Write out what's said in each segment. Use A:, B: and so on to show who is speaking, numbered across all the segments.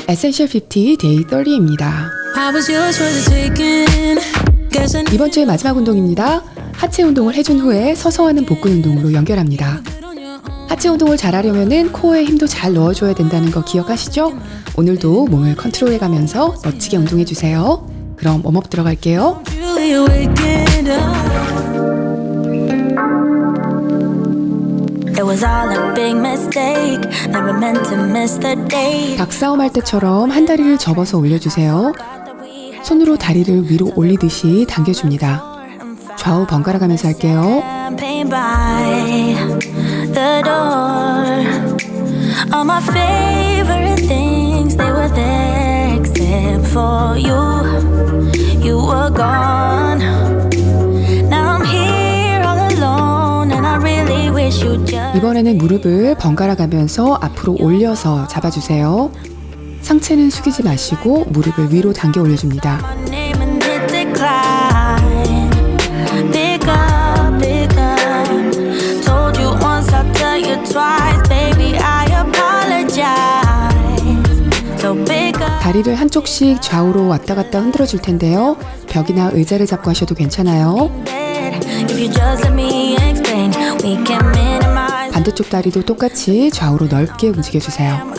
A: 에센셜 50 데이 30입니다. 이번 주의 마지막 운동입니다. 하체 운동을 해준 후에 서서 하는 복근 운동으로 연결합니다. 하체 운동을 잘하려면 코어에 힘도 잘 넣어줘야 된다는 거 기억하시죠? 오늘도 몸을 컨트롤해가면서 멋지게 운동해주세요. 그럼 웜업 들어갈게요. 닭싸움 할 때처럼 한 다리를 접어서 올려주세요. 손으로 다리를 위로 올리듯이 당겨줍니다. 좌우 번갈아 가면서 할게요. 이번에는 무릎을 번갈아 가면서 앞으로 올려서 잡아주세요. 상체는 숙이지 마시고 무릎을 위로 당겨 올려줍니다. 다리를 한쪽씩 좌우로 왔다 갔다 흔들어 줄 텐데요. 벽이나 의자를 잡고 하셔도 괜찮아요. 반대쪽 다리도 똑같이 좌우로 넓게 움직여주세요.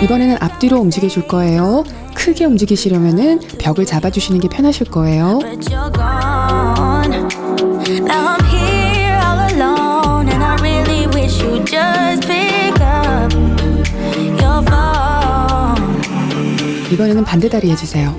A: 이번에는 앞뒤로 움직여줄 거예요. 크게 움직이시려면 벽을 잡아주시는 게 편하실 거예요. 이번에는 반대 다리 해주세요.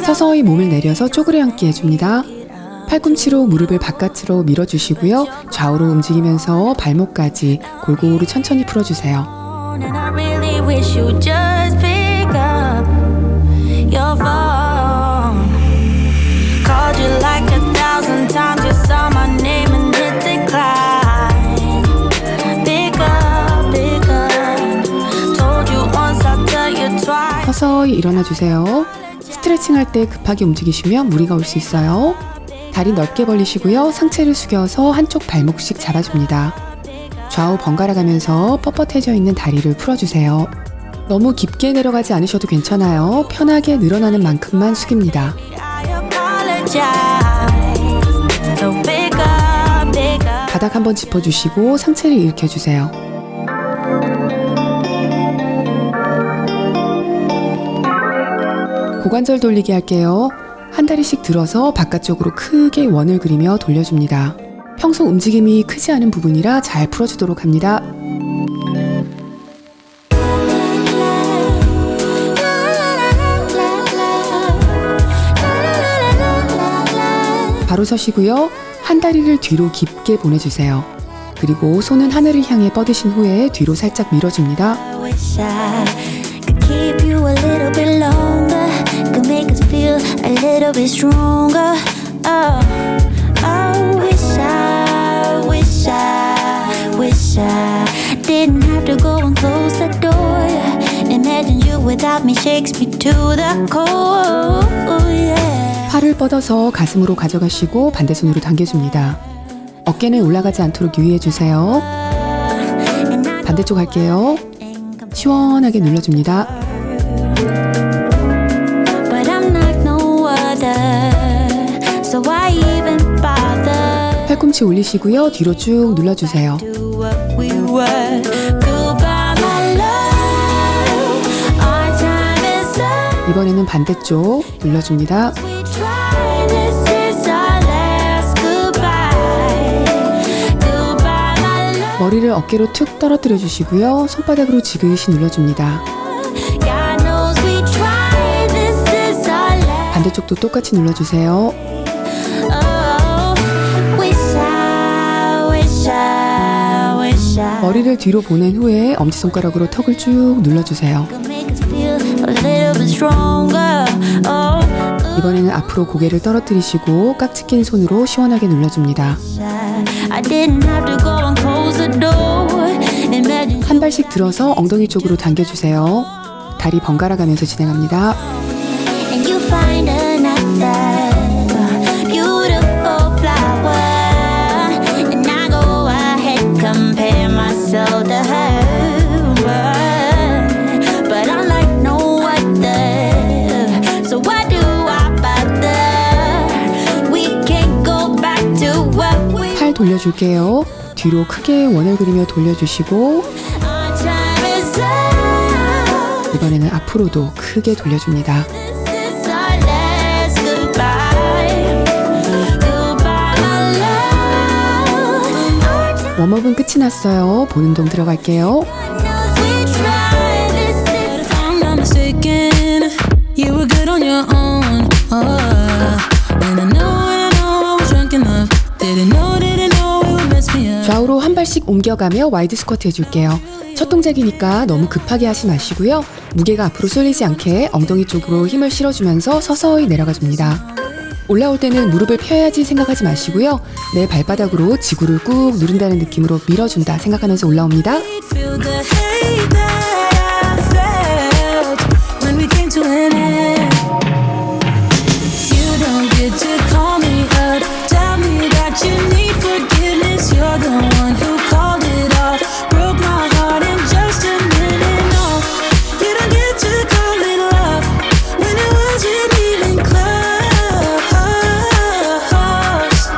A: 서서히 몸을 내려서 쪼그려 앉기 해줍니다. 팔꿈치로 무릎을 바깥으로 밀어주시고요. 좌우로 움직이면서 발목까지 골고루 천천히 풀어주세요. 서서히 일어나 주세요. 스트레칭 할 때 급하게 움직이시면 무리가 올 수 있어요. 다리 넓게 벌리시고요. 상체를 숙여서 한쪽 발목씩 잡아줍니다. 좌우 번갈아 가면서 뻣뻣해져 있는 다리를 풀어주세요. 너무 깊게 내려가지 않으셔도 괜찮아요. 편하게 늘어나는 만큼만 숙입니다. 바닥 한번 짚어주시고 상체를 일으켜주세요. 고관절 돌리기 할게요. 한 다리씩 들어서 바깥쪽으로 크게 원을 그리며 돌려줍니다. 평소 움직임이 크지 않은 부분이라 잘 풀어주도록 합니다. 바로 서시고요. 한 다리를 뒤로 깊게 보내주세요. 그리고 손은 하늘을 향해 뻗으신 후에 뒤로 살짝 밀어줍니다. Didn't have to go and close the door. Imagine you without me shakes me to the core. Yeah. 팔을 뻗어서 가슴으로 가져가시고 반대손으로 당겨줍니다. 어깨는 올라가지 않도록 유의해주세요. 반대쪽 할게요. 시원하게 눌러줍니다. But I'm not no other, so why even bother? 팔꿈치 올리시고요. 뒤로 쭉 눌러주세요. 이번에는 반대쪽 눌러줍니다. 머리를 어깨로 툭 떨어뜨려 주시고요. 손바닥으로 지그시 눌러줍니다. 반대쪽도 똑같이 눌러주세요. 머리를 뒤로 보낸 후에 엄지손가락으로 턱을 쭉 눌러주세요.
B: 이번에는 앞으로 고개를 떨어뜨리시고 깍지 낀 손으로 시원하게 눌러줍니다.
A: I didn't have to go and close the door. Imagine
B: 한 발씩 들어서 엉덩이 쪽으로 당겨주세요. 다리 번갈아 가면서 진행합니다.
A: and you find another beautiful flower, and I go ahead compare myself to her, but I'm like no other. So why do I bother? We can't go back to what we.
B: 팔 돌려줄게요. 뒤로 크게 원을 그리며 돌려주시고
A: Our time is up.
B: 이번에는 앞으로도 크게 돌려줍니다.
A: This is our last goodbye. Goodbye, my love. Our time
B: 웜업은 끝이 났어요. 보는 동 들어갈게요.
A: knows we tried. This is
C: If I'm not mistaken, you were good on your own. And I know I was drunk enough. Didn't know it would mess me up.
B: 좌우로 한 발씩 옮겨가며 와이드 스쿼트 해줄게요. 첫 동작이니까 너무 급하게 하지 마시고요. 무게가 앞으로 쏠리지 않게 엉덩이 쪽으로 힘을 실어주면서 서서히 내려가 줍니다. 올라올 때는 무릎을 펴야지 생각하지 마시고요. 내 발바닥으로 지구를 꾹 누른다는 느낌으로 밀어준다 생각하면서 올라옵니다.
C: Feel the hate that I felt when we came to an end. You don't get to call me up, tell me that you need forgiveness. You're the one who called it off, broke my heart in just a minute. No, you don't get to call it love when it wasn't even close.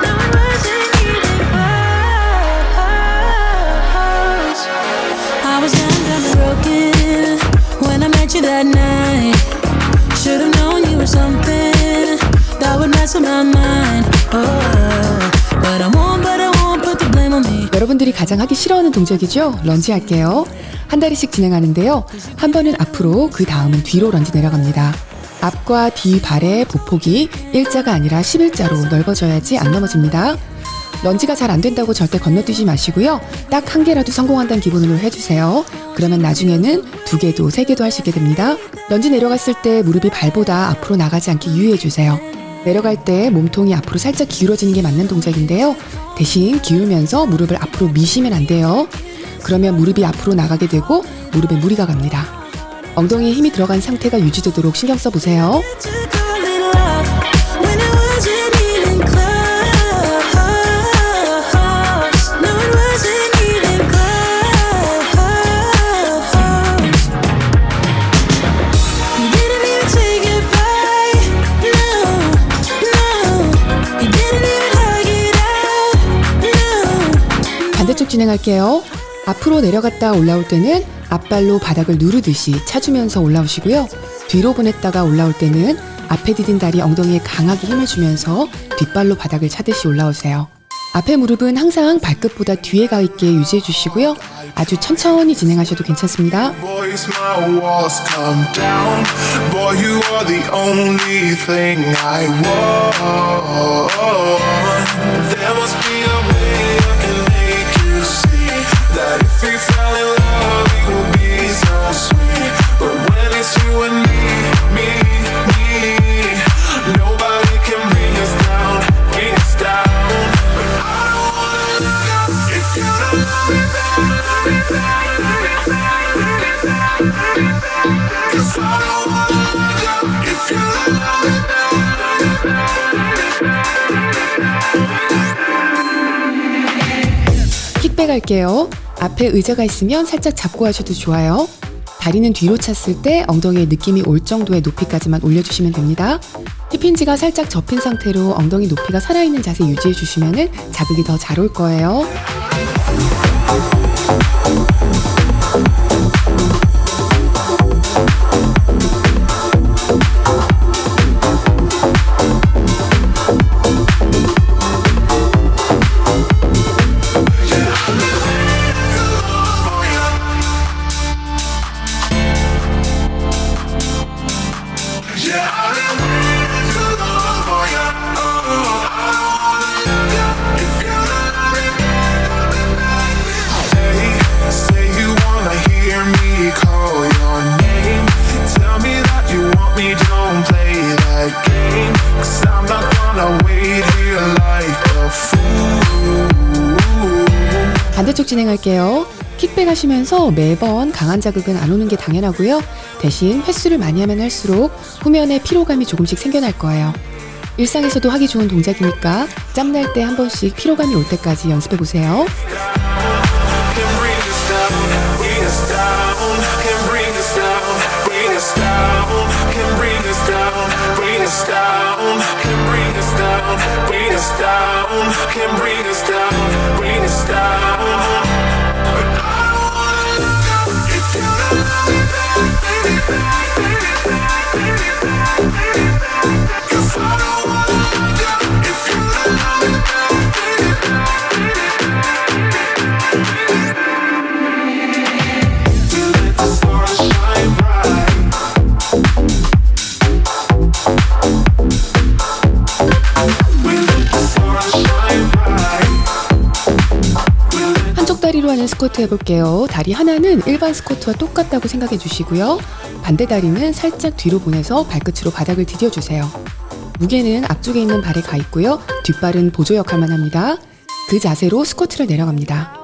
C: No, it wasn't even close. I was young and broken when I met you that night. Should've known you were something that would mess with my mind. But I won't put the blame on me.
B: 여러분들이 가장 하기 싫어하는 동작이죠? 런지 할게요. 한 다리씩 진행하는데요. 한 번은 앞으로, 그 다음은 뒤로 런지 내려갑니다. 앞과 뒤 발의 보폭이 일자가 아니라 11자로 넓어져야지 안 넘어집니다. 런지가 잘 안 된다고 절대 건너뛰지 마시고요. 딱 한 개라도 성공한다는 기분으로 해주세요. 그러면 나중에는 2개도 3개도 할 수 있게 됩니다. 런지 내려갔을 때 무릎이 발보다 앞으로 나가지 않게 유의해주세요. 내려갈 때 몸통이 앞으로 살짝 기울어지는 게 맞는 동작인데요. 대신 기울면서 무릎을 앞으로 미시면 안 돼요. 그러면 무릎이 앞으로 나가게 되고 무릎에 무리가 갑니다. 엉덩이에 힘이 들어간 상태가 유지되도록 신경 써보세요.
C: To call it love when it wasn't even close. No, it wasn't even close. You didn't even say goodbye. No, no. You didn't even hug it out. No.
B: 반대쪽 진행할게요. 앞으로 내려갔다 올라올 때는 앞발로 바닥을 누르듯이 차주면서 올라오시고요. 뒤로 보냈다가 올라올 때는 앞에 디딘 다리 엉덩이에 강하게 힘을 주면서 뒷발로 바닥을 차듯이 올라오세요. 앞에 무릎은 항상 발끝보다 뒤에 가 있게 유지해 주시고요. 아주 천천히 진행하셔도 괜찮습니다.
D: Boys, my walls come down. Boy, you are the only thing I want. There must be a way I can make you see that if we fell in love, it would be so sweet. But when it's you and me, nobody can bring us down, bring us down. But I don't wanna let go if you don't love me back. 'Cause I don't wanna let go if you don't love me back.
B: 킥백 할게요. 앞에 의자가 있으면 살짝 잡고 하셔도 좋아요. 다리는 뒤로 찼을 때 엉덩이에 느낌이 올 정도의 높이까지만 올려주시면 됩니다. 힙힌지가 살짝 접힌 상태로 엉덩이 높이가 살아있는 자세 유지해 주시면 자극이 더 잘 올 거예요. 반대쪽 진행할게요. 킥백 하시면서 매번 강한 자극은 안 오는 게 당연하고요. 대신 횟수를 많이 하면 할수록 후면에 피로감이 조금씩 생겨날 거예요. 일상에서도 하기 좋은 동작이니까 짬날 때 한 번씩 피로감이 올 때까지 연습해 보세요.
D: Can bring us down, bring us down, can bring us down, bring us down, can bring us down, bring us down, can bring us down, bring us down, can bring us down, bring us down. But I don't wanna look up if you don't love me back, baby. 'Cause I don't wanna look up if you don't love me back, baby.
B: 한쪽 다리로 하는 스쿼트 해볼게요. 다리 하나는 일반 스쿼트와 똑같다고 생각해 주시고요. 반대 다리는 살짝 뒤로 보내서 발끝으로 바닥을 디뎌주세요. 무게는 앞쪽에 있는 발에 가 있고요. 뒷발은 보조 역할만 합니다. 그 자세로 스쿼트를 내려갑니다.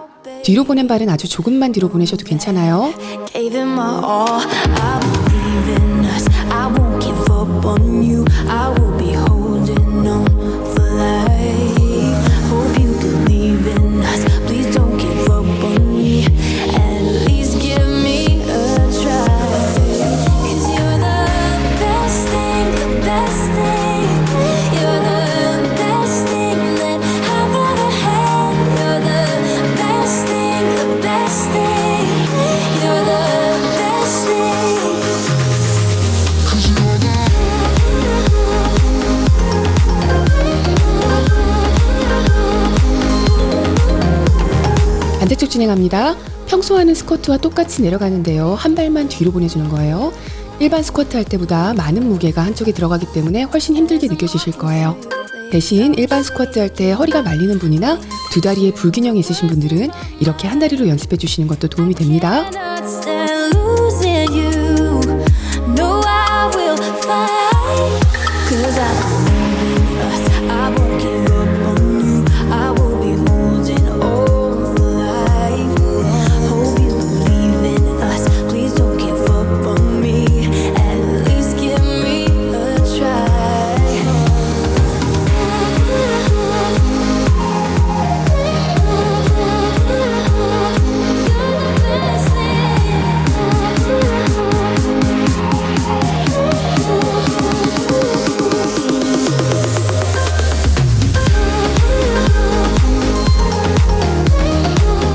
B: 뒤로 보낸 발은 아주 조금만 뒤로 보내셔도 괜찮아요.
C: Gave it my all. I believe in us. I won't give up on you. I will be holding on for life. Hope you believe in us. Please don't give up on me. At least give me a try. 'Cause you're the best thing, the best thing. You're the best thing that I've ever had. You're the best thing, the best thing. You're the best thing.
B: 반대쪽 진행합니다. 평소 하는 스쿼트와 똑같이 내려가는데요. 한 발만 뒤로 보내주는 거예요. 일반 스쿼트 할 때보다 많은 무게가 한쪽에 들어가기 때문에 훨씬 힘들게 느껴지실 거예요. 대신 일반 스쿼트 할 때 허리가 말리는 분이나 두 다리에 불균형이 있으신 분들은 이렇게 한 다리로 연습해 주시는 것도 도움이 됩니다.
C: Cannot stand losing you. No, I will fight. 'Cause I believe in us. I won't give up on you. I will be holding on for life. Hope you believe in us. Please don't give up on me. At least give me a try.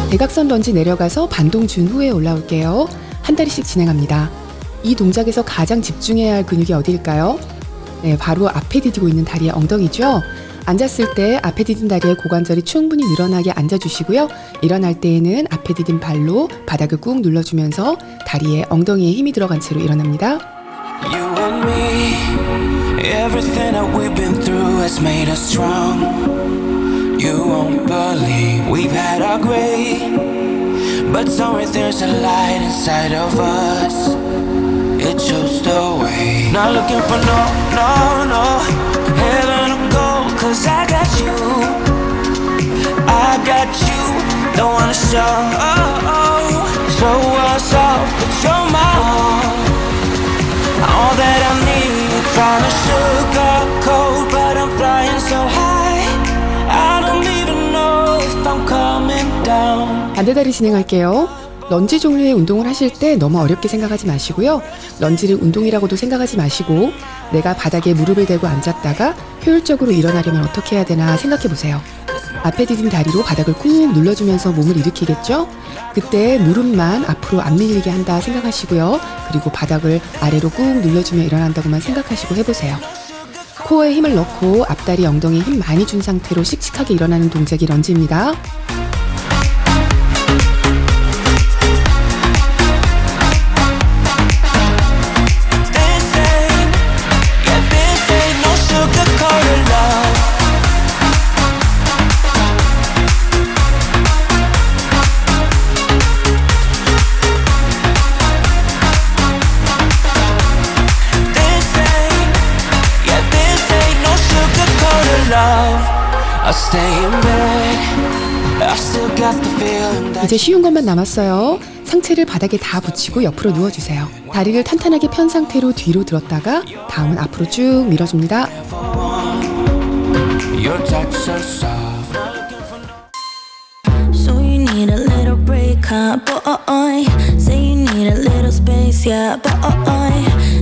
B: 대각선 런지 내려가서 반동 준 후에 올라올게요. 한 다리씩 진행합니다. 이 동작에서 가장 집중해야 할 근육이 어디일까요? 네, 바로 앞에 디디고 있는 다리의 엉덩이죠. 앉았을 때 앞에 디딘 다리의 고관절이 충분히 늘어나게 앉아주시고요. 일어날 때에는 앞에 디딘 발로 바닥을 꾹 눌러주면서 다리에 엉덩이에 힘이 들어간 채로 일어납니다.
E: You and me, everything that we've been through has made us strong. You won't believe we've had our gray, but somewhere there's a light inside of us. It shows the way. Not looking for no heaven or gold, 'cause I got you. I got you. Don't wanna show us off, but you're my all that I need. Trying to sugarcoat, but I'm flying so high. I don't even know if I'm coming down.
B: 반대다리 진행할게요. 런지 종류의 운동을 하실 때 너무 어렵게 생각하지 마시고요. 런지를 운동이라고도 생각하지 마시고 내가 바닥에 무릎을 대고 앉았다가 효율적으로 일어나려면 어떻게 해야 되나 생각해 보세요. 앞에 디딘 다리로 바닥을 꾹 눌러주면서 몸을 일으키겠죠? 그때 무릎만 앞으로 안 밀리게 한다 생각하시고요. 그리고 바닥을 아래로 꾹 눌러주며 일어난다고만 생각하시고 해보세요. 코어에 힘을 넣고 앞다리 엉덩이에 힘 많이 준 상태로 씩씩하게 일어나는 동작이 런지입니다.
E: I stay in bed I still got the feeling that
B: 이제 쉬운 것만 남았어요. 상체를 바닥에 다 붙이고 옆으로 누워주세요. 다리를 탄탄하게 편 상태로 뒤로 들었다가 다음은 앞으로 쭉 밀어줍니다.
E: your touch so soft.
C: So you need a little break, huh, boy? Say you need a little space, yeah, boy.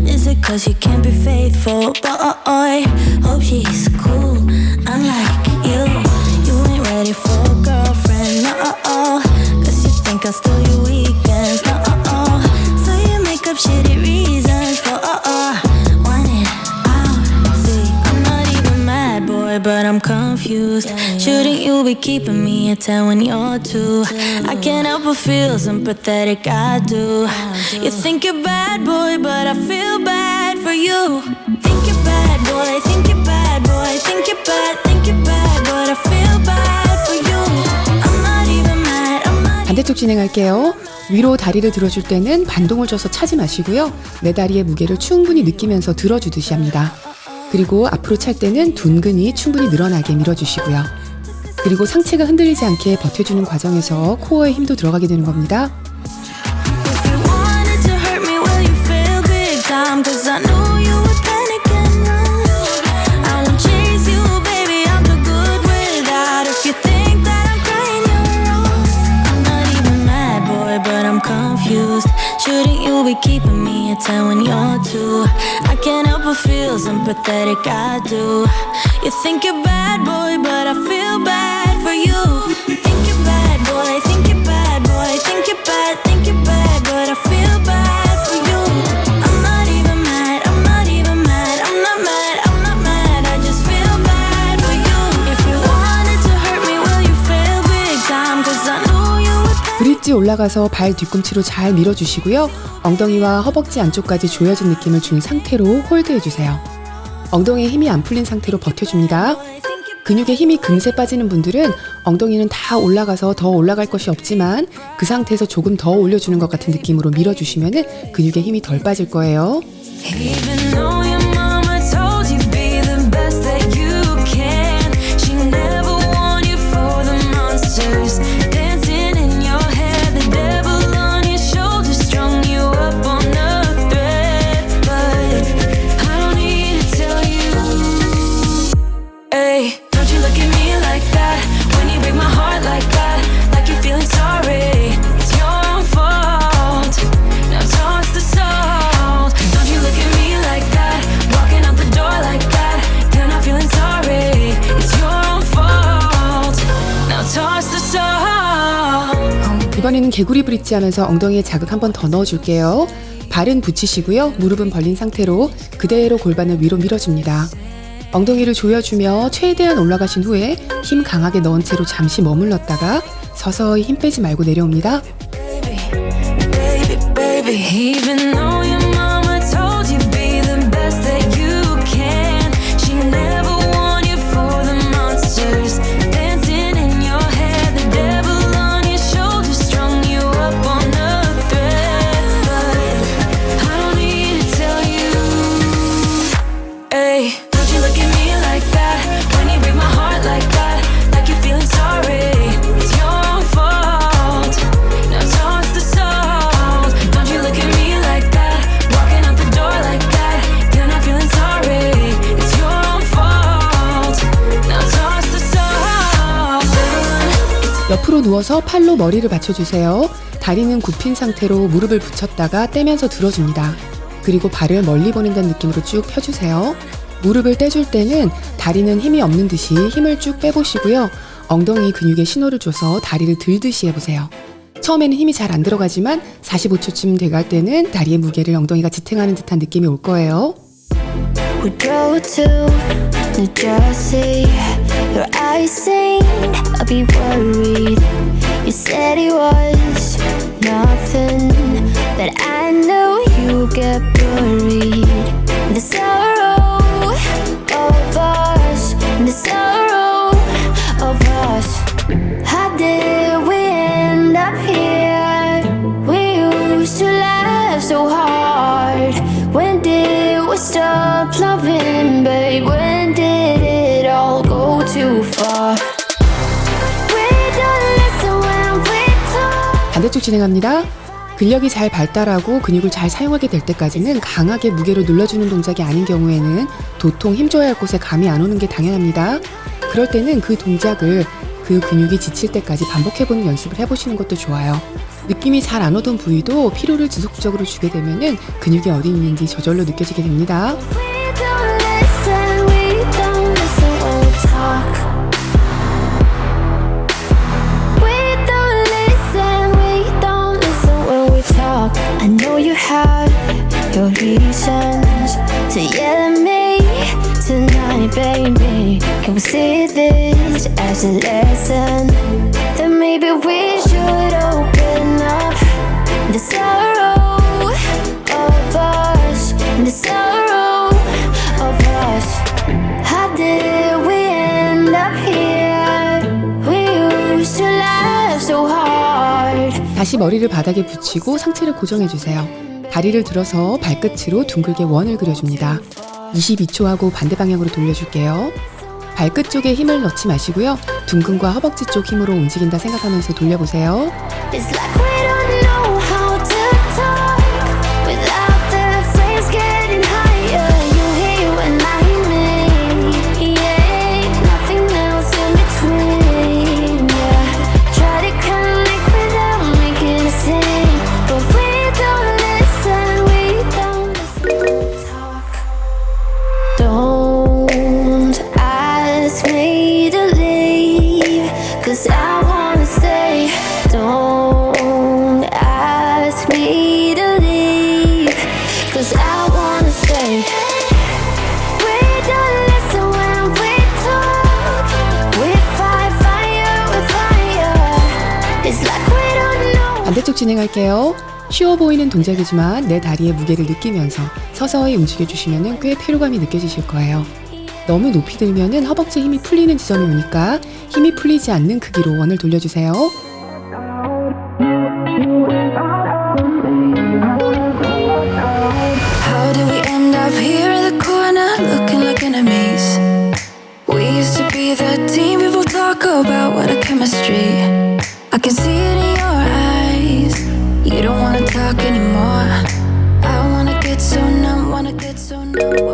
C: Is it cause you can't be faithful, boy? Hope she's cool, unlike you. You ain't ready for a girlfriend, no. Cause you think I'll steal your weekends, no. So you make up shitty reasons for want it out. See, I'm not even mad, boy, but I'm confused. Shouldn't you be keeping me at 10 when you're 2? I can't help but feel sympathetic, I do. You think you're bad, boy, but I feel bad for you. Think you're bad, boy, think you're bad, boy, think you're bad, but I feel bad for you. I'm not even mad, I'm not.
B: 반대쪽 진행할게요. 위로 다리를 들어줄 때는 반동을 줘서 차지 마시고요. 내 다리의 무게를 충분히 느끼면서 들어주듯이 합니다. 그리고 앞으로 찰 때는 둔근이 충분히 늘어나게 밀어주시고요. 그리고 상체가 흔들리지 않게 버텨주는 과정에서 코어에 힘도 들어가게 되는 겁니다.
C: If you wanted to hurt me, will you feel big time? Cause I knew you would panic and run. I won't chase you, baby, I'm too good without. If you think that I'm crying, you're wrong. I'm not even mad, boy, but I'm confused. Shouldn't you be keeping me at 10 when you're 2? I can't help but feel sympathetic, I do. You think you're bad, boy, but I feel bad for you. Think you're bad, boy, think you're bad, boy, think you're bad, but I feel bad for you. I'm not even mad, I'm not even mad, I'm not mad, I'm not mad, I just feel bad for you. If you wanted to hurt me, will you feel big time? Cause I knew you would.
B: 브릿지 올라가서 발 뒤꿈치로 잘 밀어주시고요. 엉덩이와 허벅지 안쪽까지 조여진 느낌을 준 상태로 홀드해주세요. 엉덩이에 힘이 안 풀린 상태로 버텨줍니다. 근육에 힘이 금세 빠지는 분들은 엉덩이는 다 올라가서 더 올라갈 것이 없지만 그 상태에서 조금 더 올려주는 것 같은 느낌으로 밀어주시면 근육에 힘이 덜 빠질 거예요.
C: Even though your mama told you be the best that you can, she never warned you for the monsters dancing in your head. The devil on your shoulder strung you up on a thread. But I don't need to tell you. Hey, don't you look at me like that when you break my heart like that, like you're feeling sorry. It's your own fault. Now toss the salt. Don't you look at me like that, walking out the door like that. You're not feeling sorry. It's your own fault. Now toss the salt.
B: 이번에는 개구리 브릿지 하면서 엉덩이에 자극 한 번 더 넣어줄게요. 발은 붙이시고요. 무릎은 벌린 상태로 그대로 골반을 위로 밀어줍니다. 엉덩이를 조여주며 최대한 올라가신 후에 힘 강하게 넣은 채로 잠시 머물렀다가 서서히 힘 빼지 말고 내려옵니다.
C: Baby, even though your mama told you be the best that you can, she never warned you for the monsters dancing in your head. The devil on your shoulder strung you up on a thread. But I don't need to tell you. Hey, don't you look at me like that when you break my heart like that, like you're feeling sorry. It's your own fault. Now toss the salt. Don't you look at me like that, walking out the door like that. You're not feeling sorry. It's your own fault. Now toss the salt.
B: 옆으로 누워서 팔로 머리를 받쳐주세요. 다리는 굽힌 상태로 무릎을 붙였다가 떼면서 들어줍니다. 그리고 발을 멀리 보낸다는 느낌으로 쭉 펴주세요. 무릎을 떼줄 때는 다리는 힘이 없는 듯이 힘을 쭉 빼보시고요. 엉덩이 근육에 신호를 줘서 다리를 들듯이 해보세요. 처음에는 힘이 잘 안 들어가지만 45초쯤 돼갈 때는 다리의 무게를 엉덩이가 지탱하는 듯한 느낌이 올 거예요.
F: We drove to New Jersey. Your eyes saying I'll be worried. You said it was nothing, but I know you get buried in the sorrow of us, in the sorrow of us. How did we end up here? We used to laugh so hard. When did we stop loving, babe? When did it all go too far? We don't
B: 반대쪽 진행합니다. 근력이 잘 발달하고 근육을 잘 사용하게 될 때까지는 강하게 무게로 눌러주는 동작이 아닌 경우에는 도통 힘줘야 할 곳에 감이 안 오는 게 당연합니다. 그럴 때는 그 동작을 그 근육이 지칠 때까지 반복해보는 연습을 해보시는 것도 좋아요. 느낌이 잘 안 오던 부위도 피로를 지속적으로 주게 되면은 근육이 어디 있는지 저절로 느껴지게 됩니다.
F: We don't listen when we talk. We don't listen when we talk. I know you have your reasons to yell at me tonight, baby. Can we see this as a lesson? Then maybe we should open up the sorrow of us, the sorrow of us. How did we end up here? We used to laugh so hard.
B: 다시 머리를 바닥에 붙이고 상체를 고정해주세요. 다리를 들어서 발끝으로 둥글게 원을 그려줍니다. 22초 하고 반대 방향으로 돌려줄게요. 발끝 쪽에 힘을 넣지 마시고요. 둔근과 허벅지 쪽 힘으로 움직인다 생각하면서 돌려보세요.
F: It's like we don't know how to talk without the flames getting higher. You hear when I hear me. Yeah, nothing else in between. Yeah, try to connect without making a scene, but we don't listen. We don't talk. Don't ask me to leave, 'cause I wanna stay. Don't ask me to leave, 'cause I wanna stay. We don't listen when we talk. We fight fire with fire. It's like we don't know.
B: 반대쪽 진행할게요. 쉬워 보이는 동작이지만 내 다리의 무게를 느끼면서 서서히 움직여주시면 꽤 피로감이 느껴지실 거예요. 너무 높이 들면 허벅지 힘이 풀리는 지점이 오니까 힘이 풀리지 않는 크기로 원을 돌려주세요.
C: How did we end up here in the corner looking like enemies? We used to be the team people talk about what a chemistry. I can see it in your eyes. You don't wanna talk anymore. I wanna get so numb, what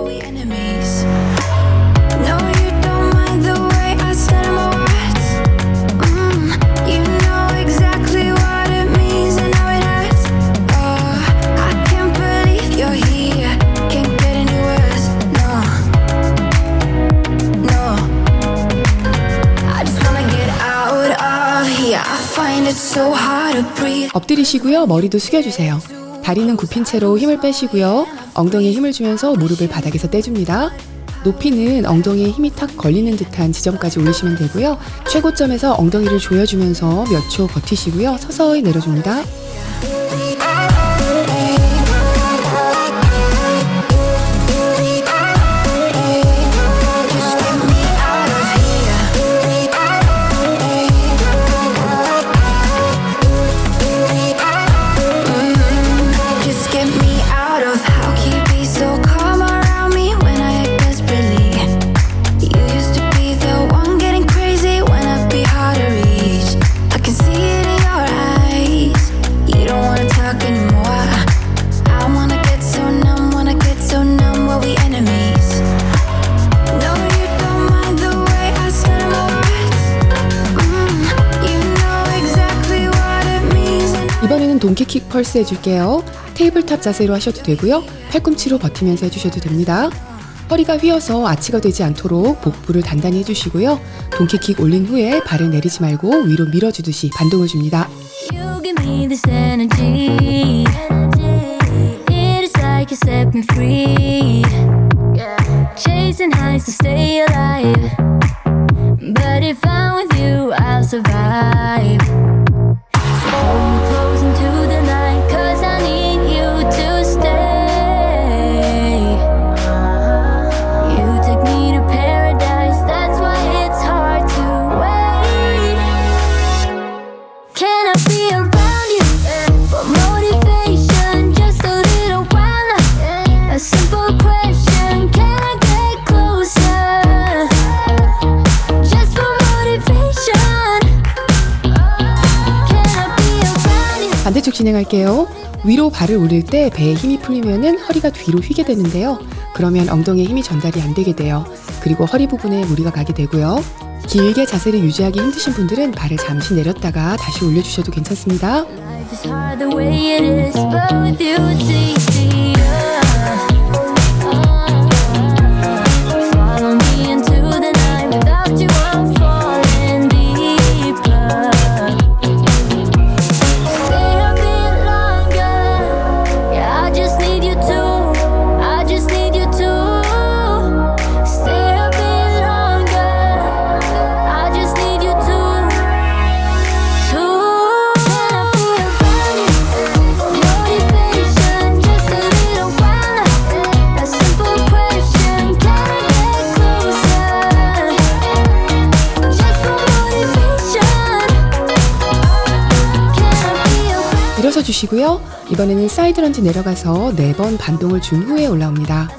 C: we enemies. No, you don't mind the way I stutter my words. You know exactly what it means and how it hurts. Oh, I can't believe you're here. Can't get any worse. No, no. I just wanna get out of here. I find it so hard to breathe.
B: 엎드리시고요. 머리도 숙여주세요. 다리는 굽힌 채로 힘을 빼시고요. 엉덩이에 힘을 주면서 무릎을 바닥에서 떼줍니다. 높이는 엉덩이에 힘이 탁 걸리는 듯한 지점까지 올리시면 되고요. 최고점에서 엉덩이를 조여주면서 몇 초 버티시고요. 서서히 내려줍니다.
C: Just get me out of. How can you be so calm around me when I act desperately? You used to be the one getting crazy when I'd be hard to reach. I can see it in your eyes. You don't wanna talk anymore. I wanna get so numb, what we enemies. No, you don't mind the way I stutter my words. You know exactly what it means.
B: 이번에는 동키킥 펄스 해줄게요. 테이블탑 자세로 하셔도 되고요. 팔꿈치로 버티면서 해주셔도 됩니다. 허리가 휘어서 아치가 되지 않도록 복부를 단단히 해주시고요. 동키킥 올린 후에 발을 내리지 말고 위로 밀어주듯이 반동을 줍니다.
F: You give me this energy. It is like you set me free. Chasing highs to stay alive. But if I'm with you, I'll survive. So hold me close into the night, 'cause I need you to stay. You take me to paradise, that's why it's hard to wait. Can I be around you for motivation? Just a little while now. A simple question, can I get closer? Just for motivation.
B: 반대쪽 진행할게요. 위로 발을 올릴 때 배에 힘이 풀리면은 허리가 뒤로 휘게 되는데요. 그러면 엉덩이에 힘이 전달이 안 되게 돼요. 그리고 허리 부분에 무리가 가게 되고요. 길게 자세를 유지하기 힘드신 분들은 발을 잠시 내렸다가 다시 올려주셔도 괜찮습니다.
F: Life is hard the way it is, but with you it's easier. Follow me into the night. Without you I'm falling deeper. Stay a bit longer. Yeah, I just need you to. I just need you to. Stay a bit longer. I just need you to. Can I be a burning motivation? Just a little while. A simple question. Can I get closer? Just for motivation. Can I be a burning
B: 일어서 주시고요. 이번에는 사이드 런지 내려가서 4번 반동을 준 후에 올라옵니다.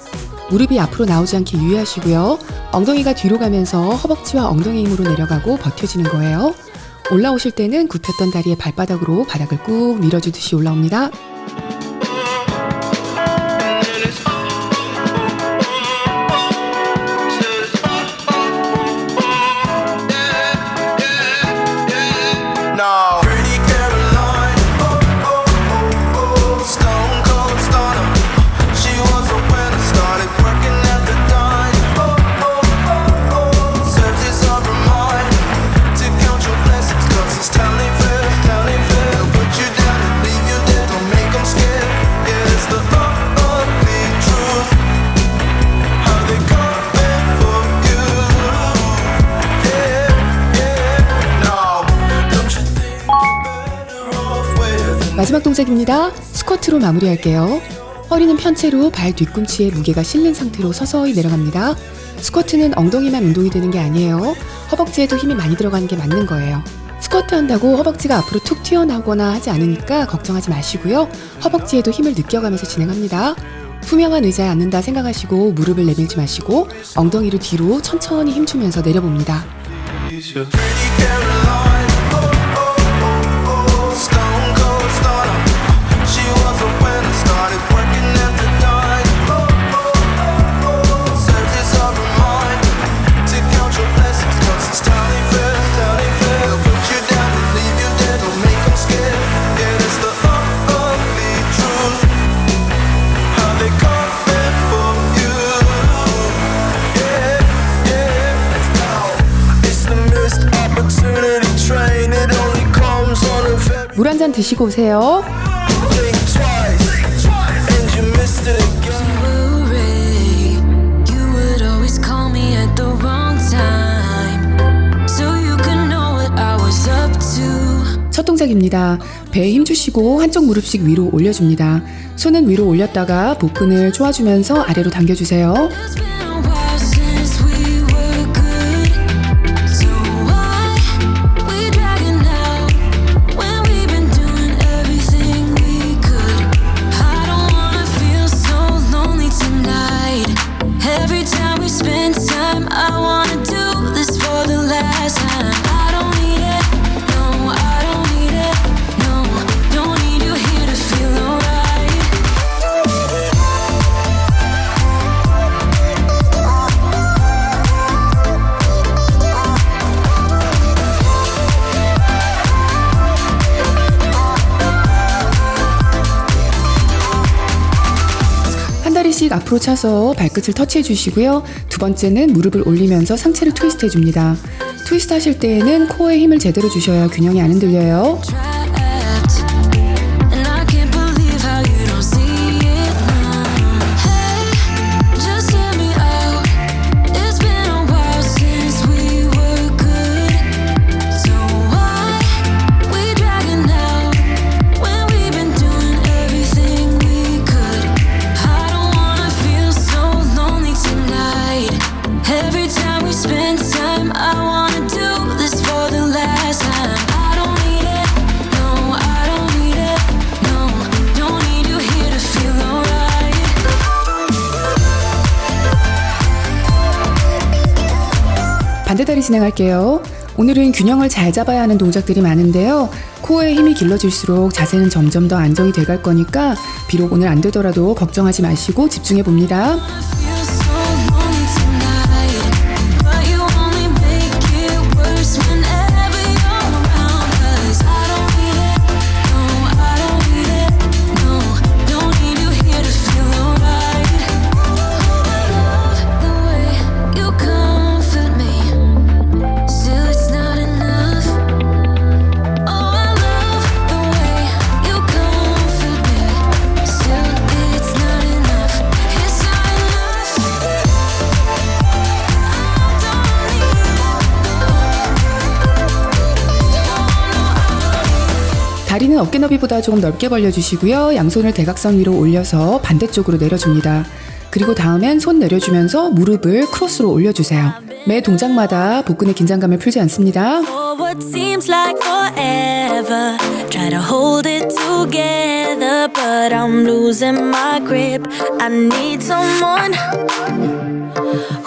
B: 무릎이 앞으로 나오지 않게 유의하시고요. 엉덩이가 뒤로 가면서 허벅지와 엉덩이 힘으로 내려가고 버텨지는 거예요. 올라오실 때는 굽혔던 다리의 발바닥으로 바닥을 꾹 밀어주듯이 올라옵니다.
D: No. Pretty Caroline, stone cold stunner. She was a winner, started working at the diner. Serves this on her mind to count your blessings, 'cause it's telling fair, telling fair. They'll put you down and leave you there, don't make them scared. Yeah, it's the ugly truth. How they coming for you. Yeah, yeah, no. Don't you think you're better off with
B: 마지막 동작입니다. 스쿼트로 마무리할게요. 허리는 편 채로 발 뒤꿈치에 무게가 실린 상태로 서서히 내려갑니다. 스쿼트는 엉덩이만 운동이 되는 게 아니에요. 허벅지에도 힘이 많이 들어가는 게 맞는 거예요. 스쿼트 한다고 허벅지가 앞으로 툭 튀어나오거나 하지 않으니까 걱정하지 마시고요. 허벅지에도 힘을 느껴가면서 진행합니다. 투명한 의자에 앉는다 생각하시고 무릎을 내밀지 마시고 엉덩이를 뒤로 천천히 힘주면서 내려봅니다.
D: you? Pretty Caroline, stone cold stunner. She was a winner, started working at the diner. Serves this on her mind to count your blessings, 'cause it's telling fair, telling fair. They'll put you down and leave you there, don't make them scared. Yeah, it's the ugly truth. How they coming for you. Yeah, yeah, let's go. It's the missed opportunity train. It only comes on a very
B: 물 한 잔 드시고 오세요.
D: think twice, and you missed it again.
C: worry. You would always call me at the wrong time, so you could know what I was up to.
B: 첫 동작입니다. 배에 힘 주시고 한쪽 무릎씩 위로 올려줍니다. 손은 위로 올렸다가 복근을 조아주면서 아래로 당겨주세요.
C: It's been a while since we were good, so why we dragging out when we've been doing everything we could? I don't wanna feel so lonely tonight. Every time we spend time, I wanna do this for the last time. I don't need it, no, I don't need it, no, don't need you here to feel alright.
B: 한 다리씩 앞으로 차서 발끝을 터치해 주시고요. 두 번째는 무릎을 올리면서 상체를 트위스트 해줍니다. 트위스트 하실 때에는 코어에 힘을 제대로 주셔야 균형이 안 흔들려요.
C: Trapped, and I can't believe how you don't see it now. Hey, just hear me out. It's been a while since we were good, so why we dragging out when we've been doing everything we could? I don't wanna feel so lonely tonight. Every time we spend time, I wanna do this for the last time. I don't need it, no, I don't need it, no, don't need you here to feel alright.
B: 반대 다리 진행할게요. 오늘은 균형을 잘 잡아야 하는 동작들이 많은데요. 코어의 힘이 길러질수록 자세는 점점 더 안정이 돼갈 거니까 비록 오늘 안 되더라도 걱정하지 마시고 집중해 봅니다.
C: Feel so lonely tonight, but you only make it worse whenever you're around. 'Cause I don't need it, no, I don't need it, no, don't need you here to feel alright. I love the way you comfort me, still it's not enough. Oh, I love the way you comfort me, still it's not enough. It's not enough.
B: 다리는 어깨 너비보다 조금 넓게 벌려주시고요. 양손을 대각선 위로 올려서 반대쪽으로 내려줍니다. 그리고 다음엔 손 내려주면서 무릎을 크로스로 올려주세요. 매 동작마다 복근의 긴장감을 풀지 않습니다.
C: For what seems like forever, try to hold it together, but I'm losing my grip. I need someone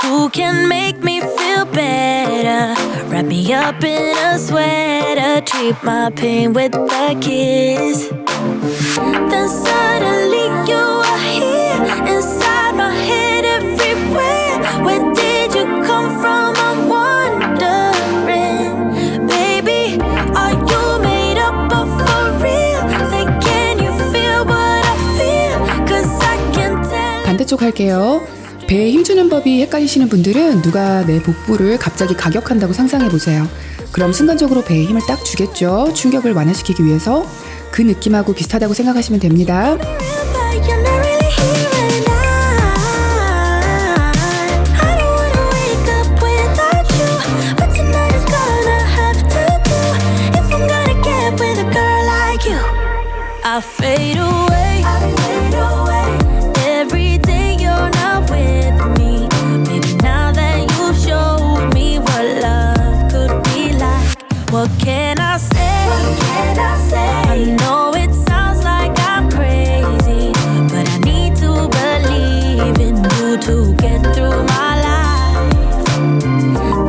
C: who can make me feel better. Wrap me up in a sweater, treat my pain with a kiss. Then suddenly you are here, inside my head everywhere. Where did you come from? I'm wondering, baby, are you made up of for real? Say, can you feel what I feel? 'Cause I can tell.
B: 반대쪽 할게요. 배에 힘주는 법이 헷갈리시는 분들은 누가 내 복부를 갑자기 가격한다고 상상해보세요. 그럼 순간적으로 배에 힘을 딱 주겠죠. 충격을 완화시키기 위해서. 그 느낌하고 비슷하다고 생각하시면 됩니다.
C: But you're not really here and I don't wanna wake up without you. But tonight is gonna have to do. If I'm gonna get with a girl like you, I fade away. Every day you're not with me. Maybe now that you've showed me what love could be like. What can I say? I know it sounds like I'm crazy, but I need to believe in you to get through my life.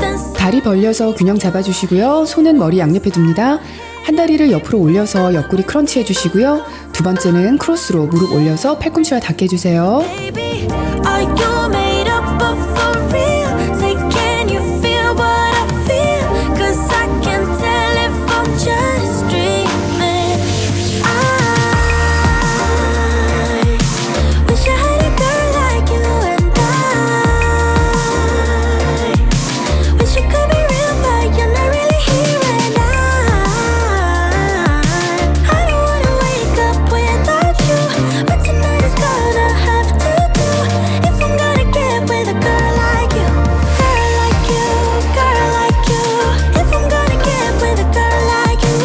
C: Then
B: 다리 벌려서 균형 잡아주시고요. 손은 머리 양옆에 둡니다. 한 다리를 옆으로 올려서 옆구리 크런치 해주시고요. 두 번째는 크로스로 무릎 올려서 팔꿈치와 닿게 해주세요.
C: baby, are you made up of for real? Say, can you feel what I feel? 'Cause I can tell if I'm just dreaming. I wish I had a girl like you and I wish you could be real, but you're not really here and I don't wanna wake up without you. But tonight is gonna have to do. If I'm gonna get with a girl like you, girl like you, girl like you. If I'm gonna get with a girl like you,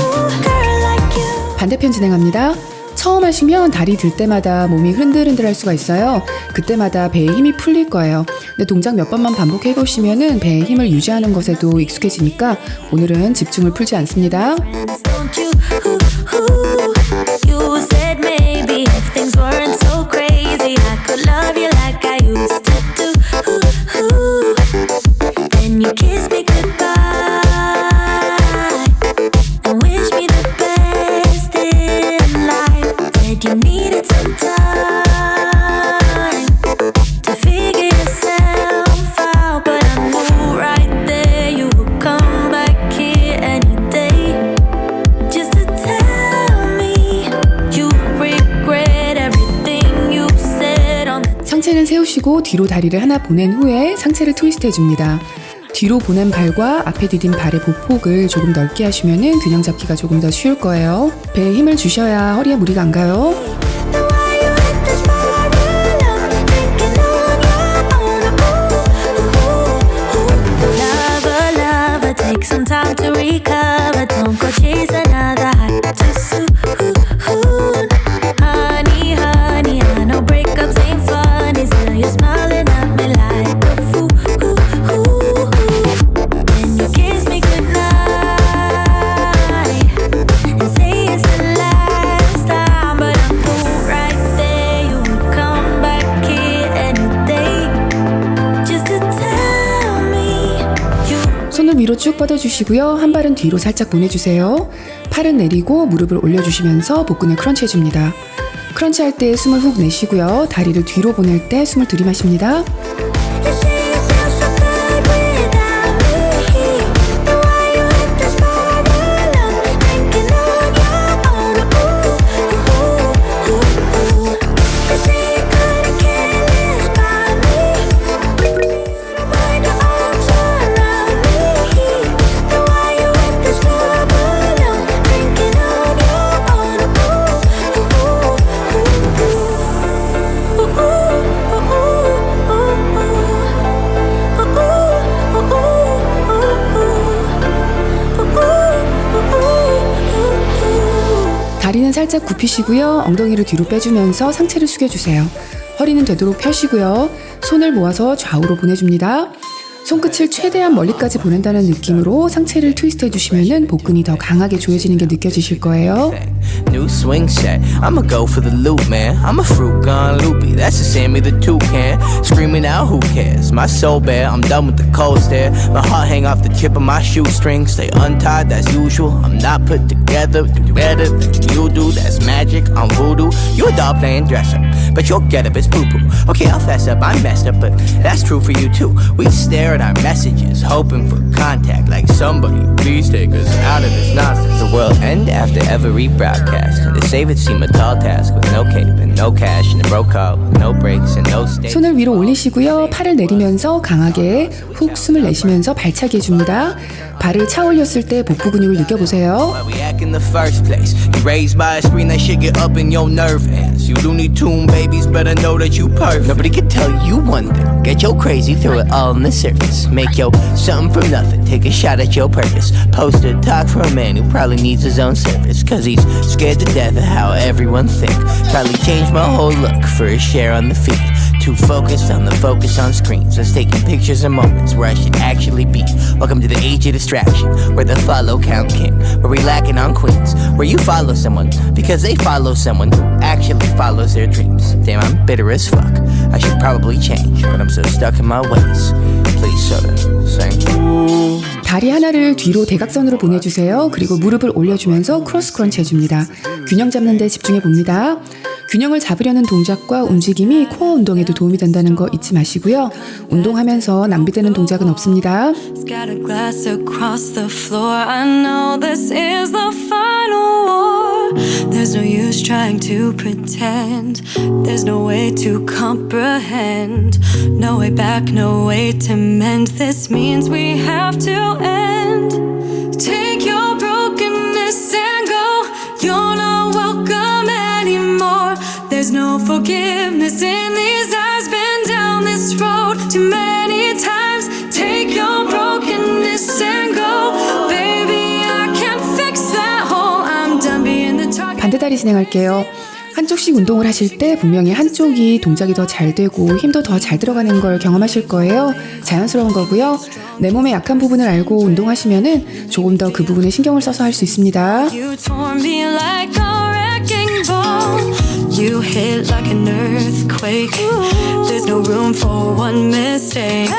C: girl like you.
B: 반대편 진행합니다. 처음 하시면 다리 들 때마다 몸이 흔들흔들할 수가 있어요. 그때마다 배에 힘이 풀릴 거예요. 근데 동작 몇 번만 반복해 보시면은 배에 힘을 유지하는 것에도 익숙해지니까 오늘은 집중을 풀지 않습니다.
C: Don't you? You said maybe if things weren't so crazy, I could love you like I used to do. Then you kissed me goodbye and wished me the best in life. Said you needed some time to figure yourself out, but I knew right there you would come back here any day. Just to tell me you regret everything you said on the
B: 상체는 세우시고 뒤로 다리를 하나 보낸 후에 상체를 트위스트 해줍니다. 뒤로 보낸 발과 앞에 디딘 발의 보폭을 조금 넓게 하시면 균형 잡기가 조금 더 쉬울 거예요. 배에 힘을 주셔야 허리에 무리가 안 가요.
C: why you hit the spiral of thinking on your own. Lover, take some time to recover. Don't go chase another high too soon. Honey, honey, I know breakups ain't funny. Still you're smiling at me like a fool. Then you kiss me goodnight and say it's the last time, but I'm cool right there. You would come back here any day just to tell me you.
B: 손을 위로 쭉 쭉 뻗어주시고요. 한 발은 뒤로 살짝 보내주세요. 팔은 내리고 무릎을 올려주시면서 복근을 크런치해줍니다. 크런치할 때 숨을 훅 내쉬고요. 다리를 뒤로 보낼 때 숨을 들이마십니다.
F: You say you feel so good without me. The way you hit the spot alone, thinking on your own. Ooh, ooh, ooh, ooh. You say you couldn't care less about me. You don't mind the arms around me. The way you hit the spot alone, thinking on your own. Ooh, ooh, ooh, ooh. Ooh, ooh, ooh, ooh, ooh.
B: 다리는 살짝 굽히시고요. 엉덩이를 뒤로 빼주면서 상체를 숙여주세요. 허리는 되도록 펴시고요. 손을 모아서 좌우로 보내줍니다. 손끝을 최대한 멀리까지 보낸다는 느낌으로 상체를 트위스트 해주시면 복근이 더 강하게 조여지는 게 느껴지실 거예요.
G: New swing set, I'ma go for the loop, man. I'm a fruit gone loopy, that's the Sammy the toucan. Screaming out, who cares? My soul bare, I'm done with the cold stare. My heart hang off the tip of my shoestring. Stay untied, that's usual. I'm not put together, do better than you do. That's magic, I'm voodoo. You a doll playing dress up, but your get up is poo-poo. Okay, I'll fess up, I'm messed up, but that's true for you too. We stare at our messages, hoping for contact. Like somebody, please take us out of this nonsense. The world end after every broadcast. To save it seemed a tall task with no cape and no cash and a broke car with no brakes and no stakes.
B: 손을 위로 올리시고요. 팔을 내리면서 강하게 훅 숨을 내쉬면서 발차기 해줍니다. 발을 차 올렸을 때 복부 근육을 느껴보세요.
G: Why we act in the first place? You raised by a screen that shit get up in your nerve ends. You Looney Tune babies better know that you perfect. Nobody can tell you one thing. Get your crazy, throw it all on the surface. Make your something from nothing. Take a shot at your purpose. Post a talk for a man who probably needs his own service. Cause he's scared to death of how everyone think. Probably changed my whole look for a share on the feed. Too focused on the focus on screens. Let's taking pictures of moments where I should actually be. Welcome to the age of distraction, where the follow count king, where we lacking on queens, where you follow someone because they follow someone who actually follows their dreams. Damn, I'm bitter as fuck. I should probably change, but I'm so stuck in my ways. Please, soda, sing.
B: 다리 하나를 뒤로 대각선으로 보내주세요. 그리고 무릎을 올려주면서 크로스 크런치 해줍니다. 균형 잡는 데 집중해 봅니다. 균형을 잡으려는 동작과 움직임이 코어 운동에도 도움이 된다는 거 잊지 마시고요. 운동하면서 낭비되는 동작은 없습니다.
C: Scattered glass across the floor. I know this is the final war. There's no use trying to pretend. There's no way to comprehend. No way back, no way to mend. This means we have to end. Take your brokenness and go. You're not welcome anymore. There's no forgiveness in these eyes. Been down this road too many times. Take your brokenness and go. Baby, I can't fix that hole. I'm done being the target.
B: 반대다리 진행할게요. 한쪽씩 운동을 하실 때 분명히 한쪽이 동작이 더 잘 되고 힘도 더 잘 들어가는 걸 경험하실 거예요. 자연스러운 거고요. 내 몸의 약한 부분을 알고 운동하시면은 조금 더 그 부분에 신경을 써서 할 수 있습니다.
C: You tore me like a wrecking ball. You hit like an earthquake. There's no room for one mistake.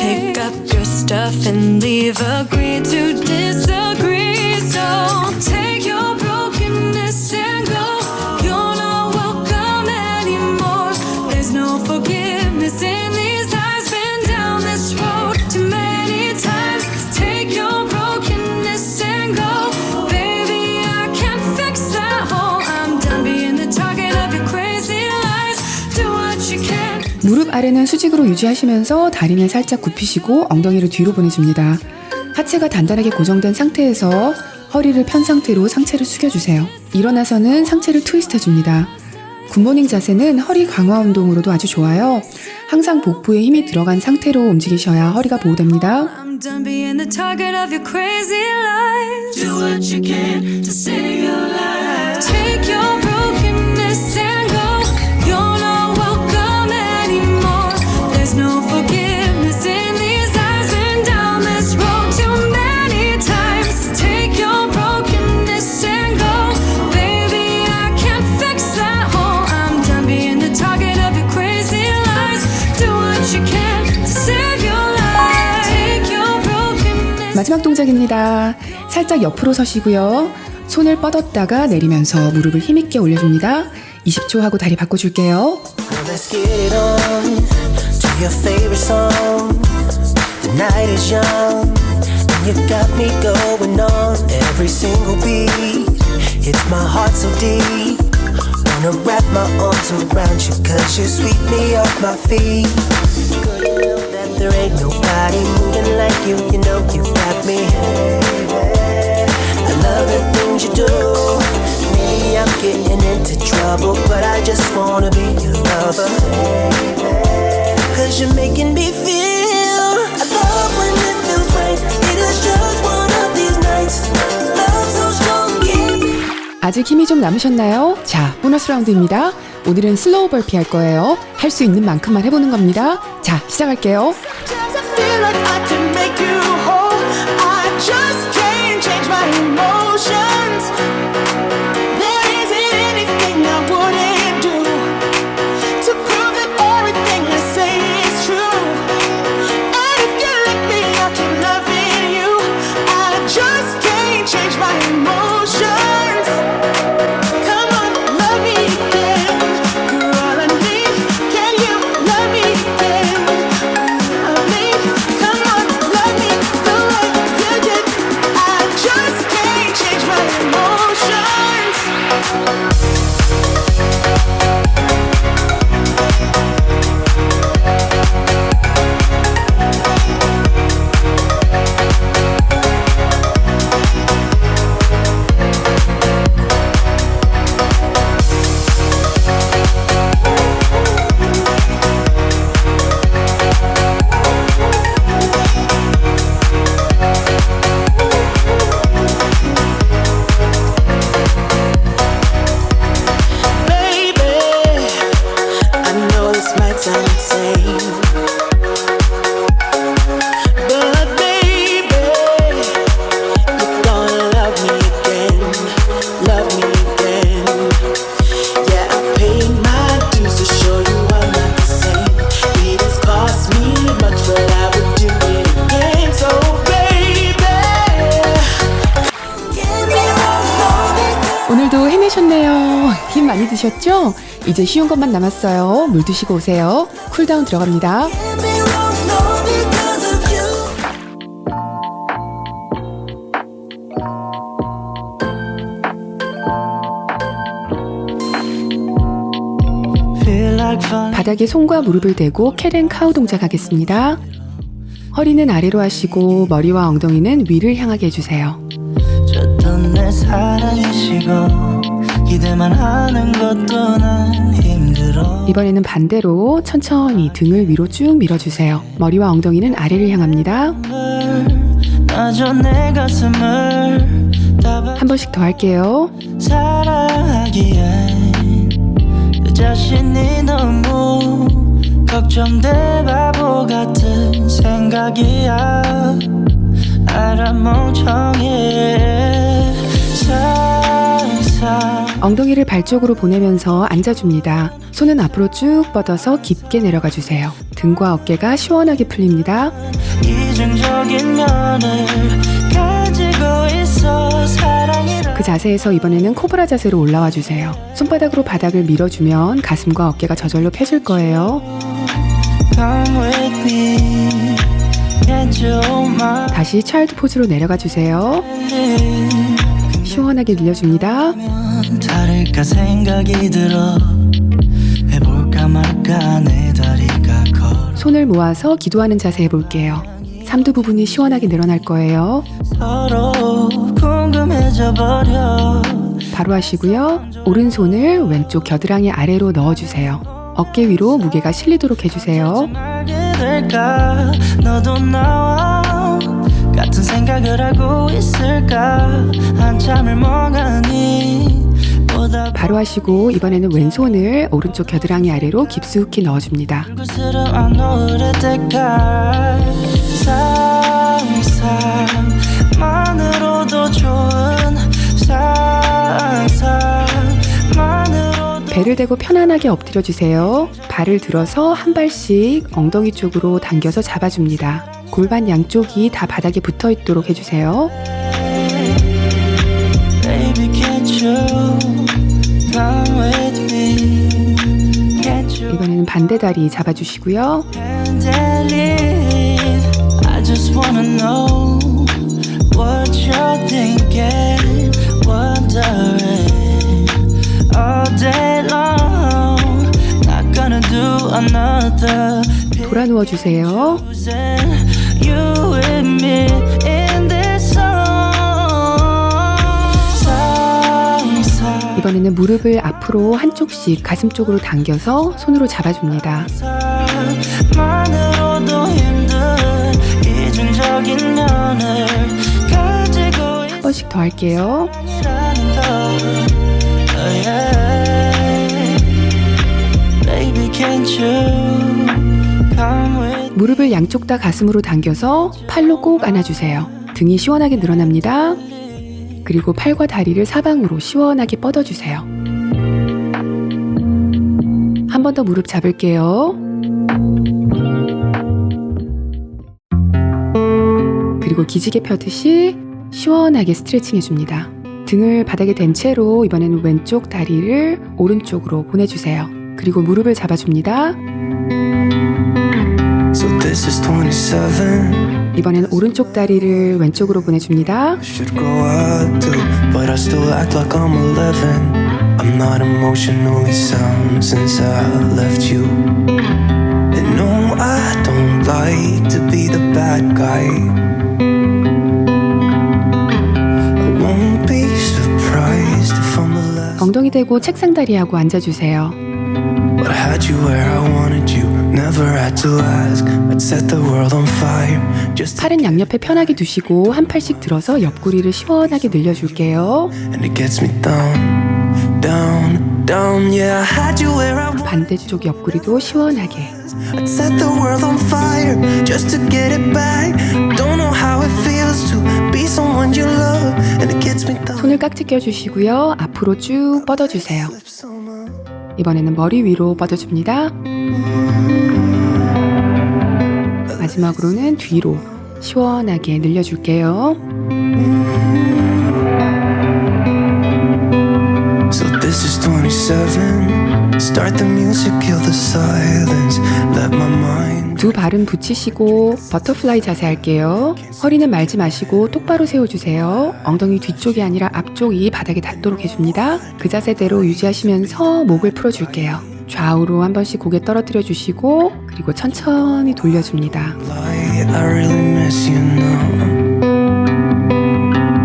C: Pick up your stuff and leave. Agree to disagree. So take your brokenness and go. You're not welcome anymore. There's no forgiveness in these eyes. Been down this road too many times. Take your brokenness and go. Baby, I can't fix that hole. I'm done being the target of your crazy lies. Do what you can.
B: 무릎 아래는 수직으로 유지하시면서 다리는 살짝 굽히시고 엉덩이를 뒤로 보내줍니다. 하체가 단단하게 고정된 상태에서 허리를 편 상태로 상체를 숙여주세요. 일어나서는 상체를 트위스트 해줍니다. 굿모닝 자세는 허리 강화 운동으로도 아주 좋아요. 항상 복부에 힘이 들어간 상태로 움직이셔야 허리가 보호됩니다.
C: I'm done being the target of your crazy lies. Do what you can to save your life. Take your brokenness and go. You're not welcome anymore. There's no forgiveness in these eyes. Been down this road too many times. Take your brokenness and go. Baby, I can't fix that hole. I'm done being the target of your crazy lies. Do what you can to save your life. Take your brokenness.
B: 마지막 동작입니다. 살짝 옆으로 서시고요. 손을 뻗었다가 내리면서 무릎을 힘있게 올려줍니다. 20초 하고 다리 바꿔줄게요.
H: Let's get it on to your favorite song. The night is young and you got me going on every single beat. It's my heart so deep. Wanna wrap my arms around you 'cause you sweep me off my feet. Good to know that there ain't nobody moving like you. You know you got me. I love the things you do. Maybe I'm getting into trouble, but I just wanna be your lover. 'Cause you're making me feel. I love when it feels right. It is just one of these nights. Love so strong.
B: 아직 힘이 좀 남으셨나요? 자, 보너스 라운드입니다. 오늘은 슬로우 벌피 할 거예요. 할 수 있는 만큼만 해보는 겁니다. 자, 시작할게요.
C: Sometimes I feel like I can make you whole. I just can't change my emotions. There isn't anything I wouldn't do to prove that everything I say is true. And if you let me, I'll keep loving you. I just can't change my emotions. Come on, love me again. You're all I need. Can you love me again? Come on, love me the way you did. I just can't change my emotions. Baby, I know this might sound insane, but baby, you're gonna love me again, love me again. Yeah, I paid my dues to show you I'm not the same. It has cost me much, but I would do it again. So baby, give me love.
B: 오늘도 해내셨네요. 힘 많이 드셨죠? 이제 쉬운 것만 남았어요. 물 드시고 오세요. 쿨다운 들어갑니다.
C: Give me love, no, because of you.
H: Feel like fun.
B: 바닥에 손과 무릎을 대고 캣앤카우 동작 하겠습니다. 허리는 아래로 하시고 머리와 엉덩이는 위를 향하게 해주세요.
H: 줬던 내 사랑이시고 기대만 하는 것도 난 힘들어.
B: 이번에는 반대로 천천히 등을 위로 쭉 밀어주세요. 머리와 엉덩이는 아래를 향합니다.
H: 마저 내 가슴을
B: 한 번씩 더 할게요.
H: 사랑하기엔 내 자신이 너무 걱정돼. 바보 같은 생각이야. 알아 멍청해. 상상
B: 엉덩이를 발 쪽으로 보내면서 앉아줍니다. 손은 앞으로 쭉 뻗어서 깊게 내려가 주세요. 등과 어깨가 시원하게 풀립니다.
H: 이중적인 면을 가지고 있어. 사랑이라
B: 그 자세에서 이번에는 코브라 자세로 올라와 주세요. 손바닥으로 바닥을 밀어주면 가슴과 어깨가 저절로 펴질 거예요.
H: Come with me. Can't you hold my
B: 다시 차일드 포즈로 내려가 주세요.
H: hand?
B: 시원하게 늘려줍니다.
H: 다를까 생각이 들어. 해볼까 말까 내 다리가 걸어.
B: 손을 모아서 기도하는 자세 해볼게요. 삼두 부분이 시원하게 늘어날 거예요.
H: 서로 궁금해져 버려.
B: 바로 하시고요. 오른손을 왼쪽 겨드랑이 아래로 넣어주세요. 어깨 위로 무게가 실리도록 해주세요.
H: 알게 될까. 너도 나와 같은 생각을 하고 있을까. 한참을 멍하니 보다
B: 바로 하시고 이번에는 왼손을 오른쪽 겨드랑이 아래로 깊숙이 넣어줍니다.
H: 불그스름한 노을의 때까지. 상상만으로도 좋은 상상만으로도.
B: 배를 대고 편안하게 엎드려 주세요. 발을 들어서 한 발씩 엉덩이 쪽으로 당겨서 잡아줍니다. 골반 양쪽이 다 바닥에 붙어 있도록 해주세요.
E: Baby, can't you come with me? Can't you
B: 이번에는 반대 다리 잡아주시고요.
E: handle it? I just wanna know what you're thinking, wondering all day long. Not gonna do another
B: 돌아 누워주세요.
E: you with me in this song.
B: 이번에는 무릎을 앞으로 한쪽씩 가슴 쪽으로 당겨서 손으로 잡아줍니다.
E: 만으로도 힘든 이중적인 면을 가지고
B: 한 번씩 더 할게요.
E: 있으라는 걸. Oh, yeah. Baby, can't you come with
B: 무릎을 양쪽 다 가슴으로 당겨서 팔로 꼭 안아주세요. 등이 시원하게 늘어납니다. 그리고 팔과 다리를 사방으로 시원하게 뻗어주세요. 한 번 더 무릎 잡을게요. 그리고 기지개 펴듯이 시원하게 스트레칭 해줍니다. 등을 바닥에 댄 채로 이번에는 왼쪽 다리를 오른쪽으로 보내주세요. 그리고 무릎을 잡아줍니다.
E: So this is 27.
B: 이번에는 오른쪽 다리를 왼쪽으로 보내줍니다.
E: Should grow up too, but I still act like I'm 11. I'm not emotionally sound since I left you. And no, I don't like to be the bad guy. I won't be surprised if I'm the last.
B: 엉덩이 대고 책상 다리하고 앉아주세요.
E: But I had you where I wanted you. Never had to ask. I'd set the world on fire. Just
B: 팔은 양옆에 편하게 두시고 한 팔씩 들어서 옆구리를 시원하게 늘려줄게요.
E: and it gets me down, down, down. Yeah, I had you where I wanted.
B: 반대쪽 옆구리도 시원하게.
E: I'd set the world on fire just to get it back. Don't know how it feels to be someone you love, and it gets me down.
B: 손을 깍지 껴주시고요. 앞으로 쭉 뻗어주세요. 이번에는 머리 위로 뻗어줍니다. 마지막으로는 뒤로 시원하게 늘려줄게요.
E: So this is 27. Start the music, kill the silence. Let my mind.
B: 두 발은 붙이시고 버터플라이 자세 할게요. 허리는 말지 마시고 똑바로 세워주세요. 엉덩이 뒤쪽이 아니라 앞쪽이 바닥에 닿도록 해줍니다. 그 자세대로 유지하시면서 목을 풀어줄게요. 좌우로 한 번씩 고개 떨어뜨려 주시고 그리고 천천히 돌려줍니다.
E: Lie, I really miss you now.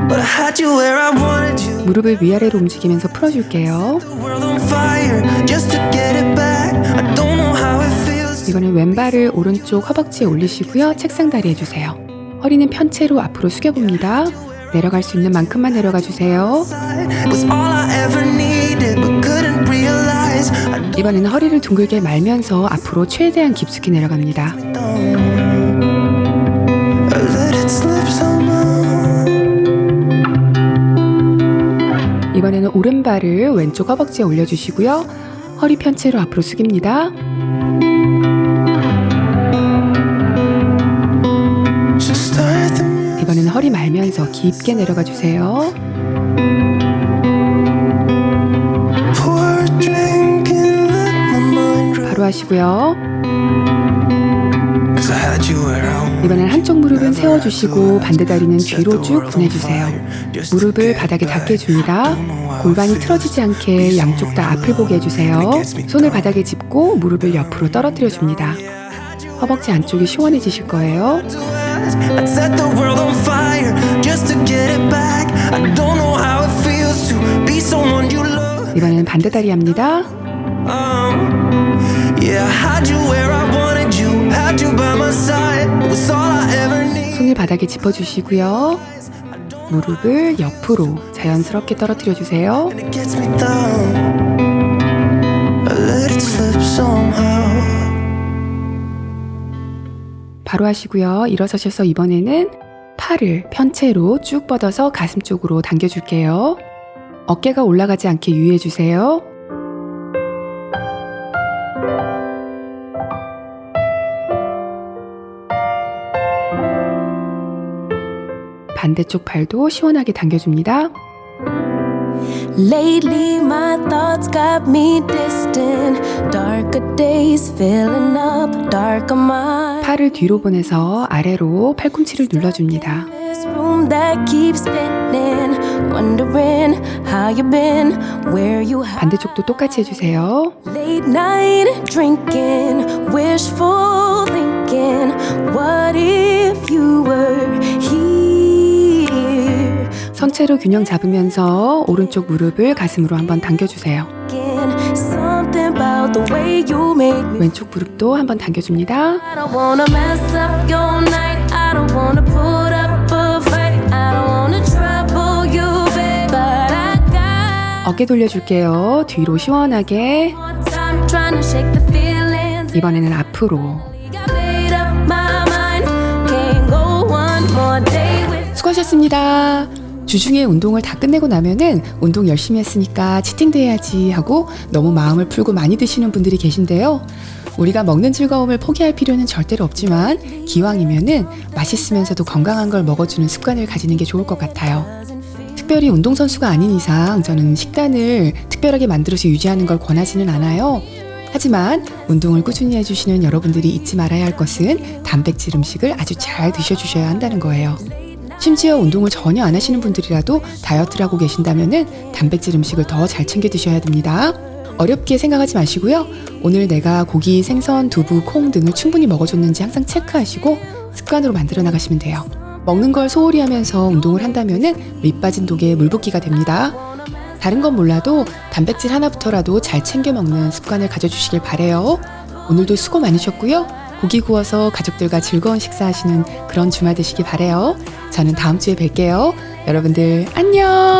E: But I had you where I wanted you.
B: 무릎을 위아래로 움직이면서 풀어줄게요.
E: The world on fire just to get it back. I don't know how it feels.
B: 이번엔 왼발을 오른쪽 허벅지에 올리시고요. 책상 다리 해주세요. 허리는 편 채로 앞으로 숙여봅니다. 내려갈 수 있는 만큼만 내려가 주세요.
E: It was all I ever needed, but couldn't realize. I
B: 이번에는 허리를 둥글게 말면서 앞으로 최대한 깊숙이 내려갑니다.
E: let it slip somehow.
B: 이번에는 오른발을 왼쪽 허벅지에 올려주시고요. 허리 편 채로 앞으로 숙입니다.
E: So start the music.
B: 이번에는 허리 말면서 깊게 내려가 주세요.
E: Pour a drink and let my mind rest.
B: 바로 하시고요.
E: 'Cause I had you where I wanted.
B: 이번엔 한쪽 무릎은 세워주시고 반대 다리는 뒤로 쭉 보내주세요. 무릎을 바닥에 닿게 해줍니다. 골반이 틀어지지 않게 양쪽 다 앞을 보게 해주세요. 손을 바닥에 짚고 무릎을 옆으로 떨어뜨려 줍니다. 허벅지 안쪽이 시원해지실 거예요.
E: I'd set the world on fire just to get it back. I don't know how it feels to be someone you love.
B: 이번에는 반대 다리 합니다.
E: Yeah, I had you where I wanted you, had you by my side. It was all I ever need.
B: 손을 바닥에 짚어주시고요. 무릎을 옆으로 자연스럽게 떨어뜨려 주세요.
E: It gets me down. I let it slip somehow.
B: 바로 하시고요. 일어서셔서 이번에는 팔을 편채로 쭉 뻗어서 가슴 쪽으로 당겨줄게요. 어깨가 올라가지 않게 유의해주세요. 반대쪽 팔도 시원하게 당겨줍니다.
C: Lately, my thoughts got me distant. Darker days filling up darker minds.
B: 팔을 뒤로 보내서 아래로 팔꿈치를 눌러줍니다.
C: This room that keeps spinning, wondering how you been, where you have.
B: 반대쪽도 똑같이 해주세요.
C: Late night drinking, wishful thinking. What if you were here?
B: 선체로 균형 잡으면서 오른쪽 무릎을 가슴으로 한번 당겨주세요.
C: Something about the way you make me.
B: 왼쪽 무릎도 한번 당겨줍니다.
C: I don't wanna mess up your night. I don't wanna put up a fight. I don't wanna trouble you, babe. But I got
B: 어깨 돌려줄게요. 뒤로 시원하게.
C: more time trying to shake the feelings.
B: 이번에는 앞으로.
C: Got made up my mind. Can't go one more day with.
B: 수고하셨습니다. 주중에 운동을 다 끝내고 나면은 운동 열심히 했으니까 치팅도 해야지 하고 너무 마음을 풀고 많이 드시는 분들이 계신데요. 우리가 먹는 즐거움을 포기할 필요는 절대로 없지만 기왕이면은 맛있으면서도 건강한 걸 먹어주는 습관을 가지는 게 좋을 것 같아요. 특별히 운동선수가 아닌 이상 저는 식단을 특별하게 만들어서 유지하는 걸 권하지는 않아요. 하지만 운동을 꾸준히 해주시는 여러분들이 잊지 말아야 할 것은 단백질 음식을 아주 잘 드셔주셔야 한다는 거예요. 심지어 운동을 전혀 안 하시는 분들이라도 다이어트를 하고 계신다면은 단백질 음식을 더 잘 챙겨 드셔야 됩니다. 어렵게 생각하지 마시고요. 오늘 내가 고기, 생선, 두부, 콩 등을 충분히 먹어줬는지 항상 체크하시고 습관으로 만들어 나가시면 돼요. 먹는 걸 소홀히 하면서 운동을 한다면은 밑 빠진 독에 물 붓기가 됩니다. 다른 건 몰라도 단백질 하나부터라도 잘 챙겨 먹는 습관을 가져주시길 바래요. 오늘도 수고 많으셨고요. 고기 구워서 가족들과 즐거운 식사하시는 그런 주말 되시길 바래요. 저는 다음 주에 뵐게요. 여러분들 안녕.